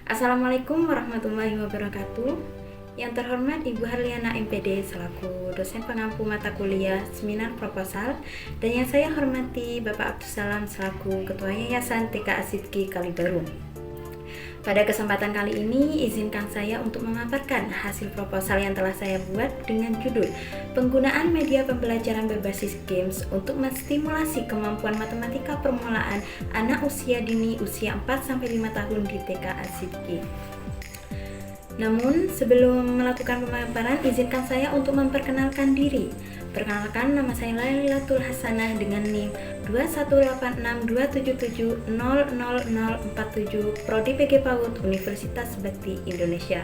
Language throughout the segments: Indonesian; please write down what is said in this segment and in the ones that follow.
Assalamualaikum warahmatullahi wabarakatuh. Yang terhormat Ibu Harliana MPD selaku dosen pengampu mata kuliah seminar proposal, dan yang saya hormati Bapak Abdussalam selaku Ketua Yayasan TK Asidki Kalibaru. Pada kesempatan kali ini, izinkan saya untuk memaparkan hasil proposal yang telah saya buat dengan judul Penggunaan Media Pembelajaran Berbasis Games untuk Menstimulasi Kemampuan Matematika Permulaan Anak Usia Dini usia 4-5 tahun di TK Asidki. Namun, sebelum melakukan pemaparan, izinkan saya untuk memperkenalkan diri. Perkenalkan, nama saya Lailatul Hasanah dengan NIM 2186277000047 Prodi PG PAUD Universitas Bakti Indonesia.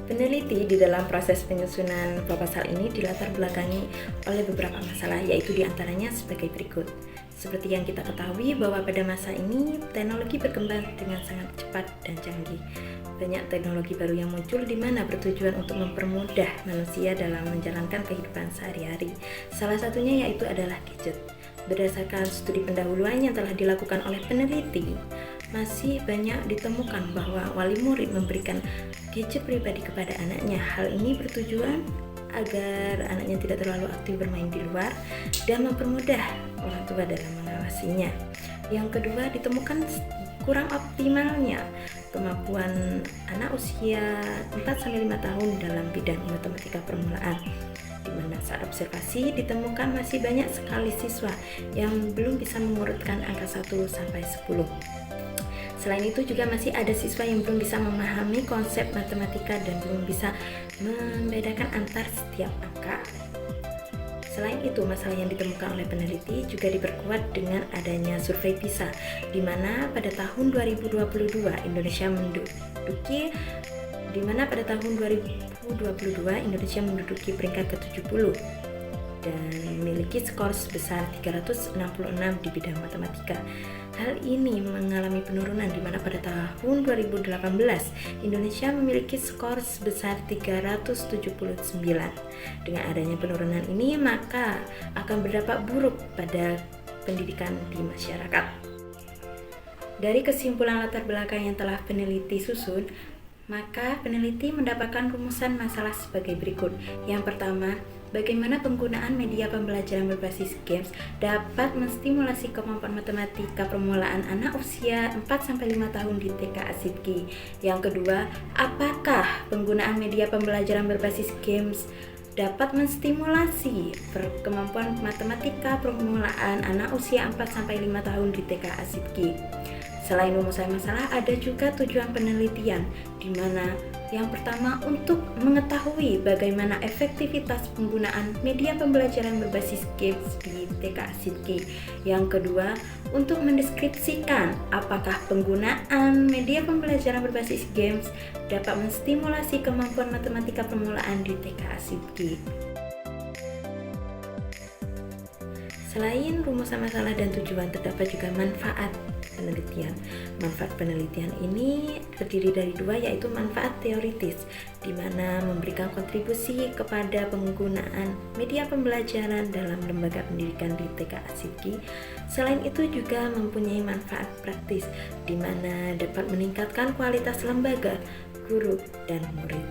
Peneliti di dalam proses penyusunan proposal ini dilatar belakangi oleh beberapa masalah, yaitu diantaranya sebagai berikut. Seperti yang kita ketahui bahwa pada masa ini teknologi berkembang dengan sangat cepat dan canggih. Banyak teknologi baru yang muncul di mana bertujuan untuk mempermudah manusia dalam menjalankan kehidupan sehari-hari. Salah satunya yaitu adalah gadget. Berdasarkan studi pendahuluan yang telah dilakukan oleh peneliti, masih banyak ditemukan bahwa wali murid memberikan gadget pribadi kepada anaknya. Hal ini bertujuan agar anaknya tidak terlalu aktif bermain di luar dan mempermudah orang tua dalam mengawasinya. Yang kedua, ditemukan kurang optimalnya kemampuan anak usia 4-5 tahun dalam bidang matematika permulaan, di mana saat observasi ditemukan masih banyak sekali siswa yang belum bisa mengurutkan angka 1-10. Selain itu juga masih ada siswa yang belum bisa memahami konsep matematika dan belum bisa membedakan antar setiap angka. Selain itu, masalah yang ditemukan oleh peneliti juga diperkuat dengan adanya survei PISA, di mana pada tahun 2022 Indonesia menduduki peringkat ke-70 dan memiliki skor sebesar 366 di bidang matematika. Hal ini mengalami penurunan di mana pada tahun 2018 Indonesia memiliki skor sebesar 379. Dengan adanya penurunan ini, maka akan berdampak buruk pada pendidikan di masyarakat. Dari kesimpulan latar belakang yang telah peneliti susun, maka peneliti mendapatkan rumusan masalah sebagai berikut. Yang pertama, bagaimana penggunaan media pembelajaran berbasis games dapat menstimulasi kemampuan matematika permulaan anak usia 4-5 tahun di TK Asidki. Yang kedua, apakah penggunaan media pembelajaran berbasis games dapat menstimulasi kemampuan matematika permulaan anak usia 4-5 tahun di TK Asidki. Selain rumusan masalah, ada juga tujuan penelitian, di mana yang pertama untuk mengetahui bagaimana efektivitas penggunaan media pembelajaran berbasis games di TK Asidki. Yang kedua, untuk mendeskripsikan apakah penggunaan media pembelajaran berbasis games dapat menstimulasi kemampuan matematika permulaan di TK Asidki. Selain rumusan masalah dan tujuan, terdapat juga manfaat penelitian. Manfaat penelitian ini terdiri dari dua, yaitu manfaat teoritis, di mana memberikan kontribusi kepada penggunaan media pembelajaran dalam lembaga pendidikan di TK Asidki. Selain itu juga mempunyai manfaat praktis, di mana dapat meningkatkan kualitas lembaga, guru, dan murid.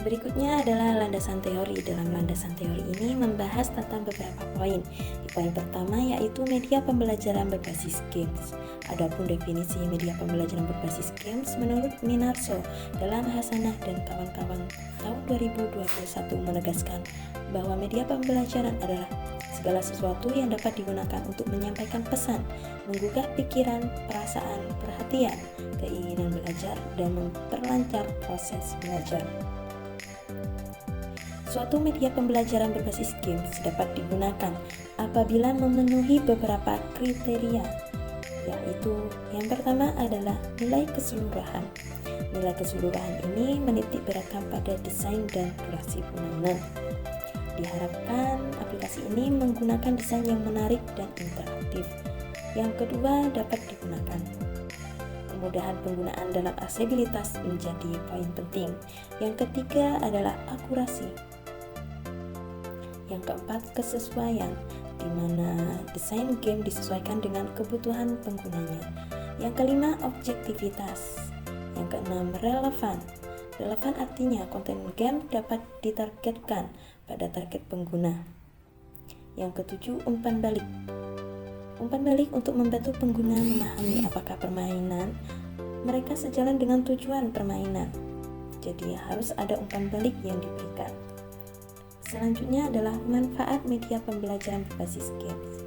Berikutnya adalah landasan teori. Dalam landasan teori ini membahas tentang beberapa poin. Di poin pertama yaitu media pembelajaran berbasis games. Adapun definisi media pembelajaran berbasis games menurut Minarso dalam Hasanah dan kawan-kawan tahun 2021 menegaskan bahwa media pembelajaran adalah segala sesuatu yang dapat digunakan untuk menyampaikan pesan, menggugah pikiran, perasaan, perhatian, keinginan belajar, dan memperlancar proses belajar. Suatu media pembelajaran berbasis games dapat digunakan apabila memenuhi beberapa kriteria, yaitu yang pertama adalah nilai keseluruhan. Nilai keseluruhan ini menitik beratkan pada desain dan durasi penanganan. Diharapkan aplikasi ini menggunakan desain yang menarik dan interaktif. Yang kedua, dapat digunakan. Kemudahan penggunaan dalam aksesibilitas menjadi poin penting. Yang ketiga adalah akurasi. Yang keempat, kesesuaian. di mana desain game disesuaikan dengan kebutuhan penggunanya. Yang kelima, objektivitas. Yang keenam, relevan. Relevan artinya konten game dapat ditargetkan pada target pengguna. Yang ketujuh, umpan balik. Umpan balik untuk membantu pengguna memahami apakah permainan mereka sejalan dengan tujuan permainan. Jadi harus ada umpan balik yang diberikan. Selanjutnya adalah manfaat media pembelajaran berbasis games.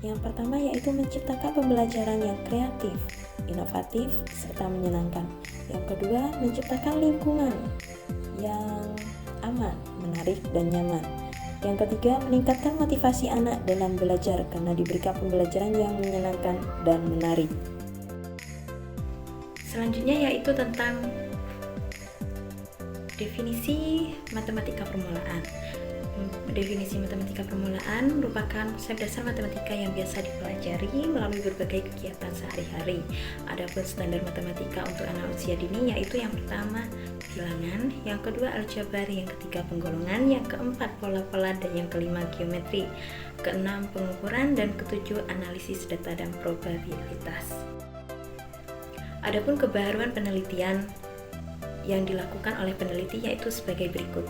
Yang pertama yaitu menciptakan pembelajaran yang kreatif, inovatif, serta menyenangkan. Yang kedua, menciptakan lingkungan yang aman, menarik, dan nyaman. Yang ketiga, meningkatkan motivasi anak dalam belajar karena diberikan pembelajaran yang menyenangkan dan menarik. Selanjutnya yaitu tentang definisi matematika permulaan. Definisi matematika permulaan merupakan konsep dasar matematika yang biasa dipelajari melalui berbagai kegiatan sehari-hari. Adapun standar matematika untuk anak usia dini yaitu yang pertama bilangan, yang kedua aljabar, yang ketiga penggolongan, yang keempat pola-pola, dan yang kelima geometri, keenam pengukuran, dan ketujuh analisis data dan probabilitas. Adapun kebaruan penelitian yang dilakukan oleh peneliti yaitu sebagai berikut.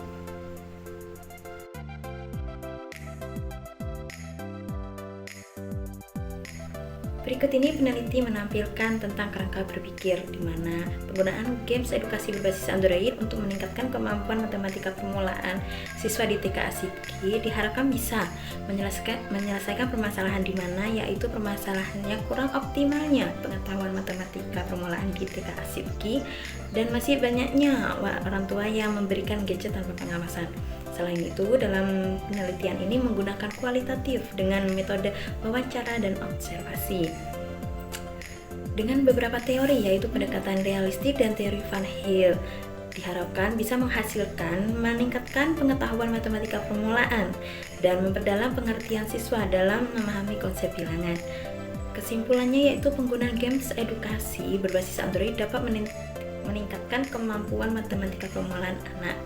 Berikut ini peneliti menampilkan tentang kerangka berpikir di mana penggunaan games edukasi berbasis Android untuk meningkatkan kemampuan matematika permulaan siswa di TK Asipki diharapkan bisa menyelesaikan permasalahan di mana yaitu permasalahannya kurang optimalnya pengetahuan matematika permulaan di TK Asipki dan masih banyaknya orang tua yang memberikan gadget tanpa pengawasan. Selain itu, dalam penelitian ini menggunakan kualitatif dengan metode wawancara dan observasi. Dengan beberapa teori yaitu pendekatan realistik dan teori Van Hill, diharapkan bisa menghasilkan meningkatkan pengetahuan matematika permulaan dan memperdalam pengertian siswa dalam memahami konsep bilangan. Kesimpulannya yaitu penggunaan games edukasi berbasis Android dapat meningkatkan kemampuan matematika permulaan anak.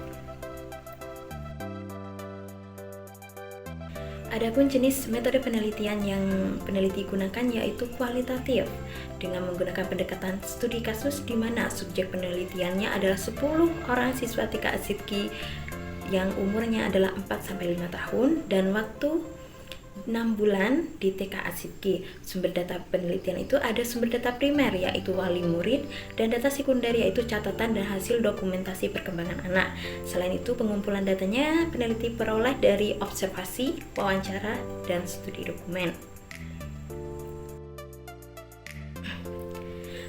Adapun jenis metode penelitian yang peneliti gunakan yaitu kualitatif dengan menggunakan pendekatan studi kasus di mana subjek penelitiannya adalah 10 orang siswa TK Asipki yang umurnya adalah 4-5 tahun dan waktu 6 bulan di TK Asipki. Sumber data penelitian itu ada sumber data primer yaitu wali murid dan data sekunder yaitu catatan dan hasil dokumentasi perkembangan anak. Selain itu pengumpulan datanya peneliti peroleh dari observasi, wawancara, dan studi dokumen.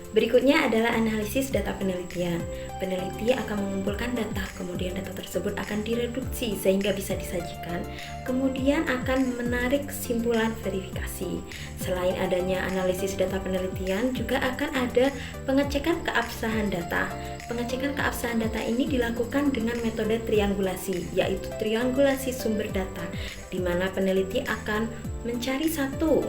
Berikutnya adalah analisis data penelitian. Peneliti akan mengumpulkan data, kemudian data tersebut akan direduksi sehingga bisa disajikan, kemudian akan menarik kesimpulan verifikasi. Selain adanya analisis data penelitian, juga akan ada pengecekan keabsahan data. Pengecekan keabsahan data ini dilakukan dengan metode triangulasi, yaitu triangulasi sumber data, di mana peneliti akan mencari satu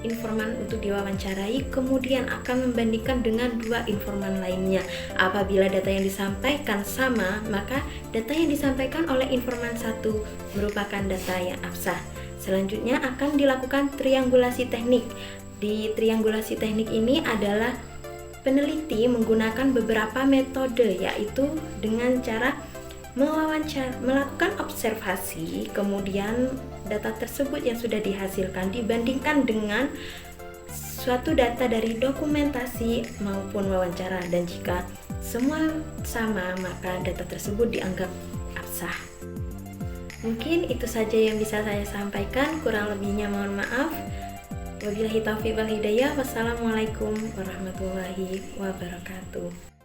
informan untuk diwawancarai, kemudian akan membandingkan dengan 2 informan lainnya. Apabila data yang disampaikan sama, maka data yang disampaikan oleh informan satu merupakan data yang absah. Selanjutnya akan dilakukan triangulasi teknik. Di triangulasi teknik ini adalah peneliti menggunakan beberapa metode, yaitu dengan cara melakukan observasi, kemudian data tersebut yang sudah dihasilkan dibandingkan dengan suatu data dari dokumentasi maupun wawancara, dan jika semua sama maka data tersebut dianggap absah. Mungkin itu saja yang bisa saya sampaikan, kurang lebihnya mohon maaf. Wabillahi taufiq wal hidayah. Wassalamualaikum warahmatullahi wabarakatuh.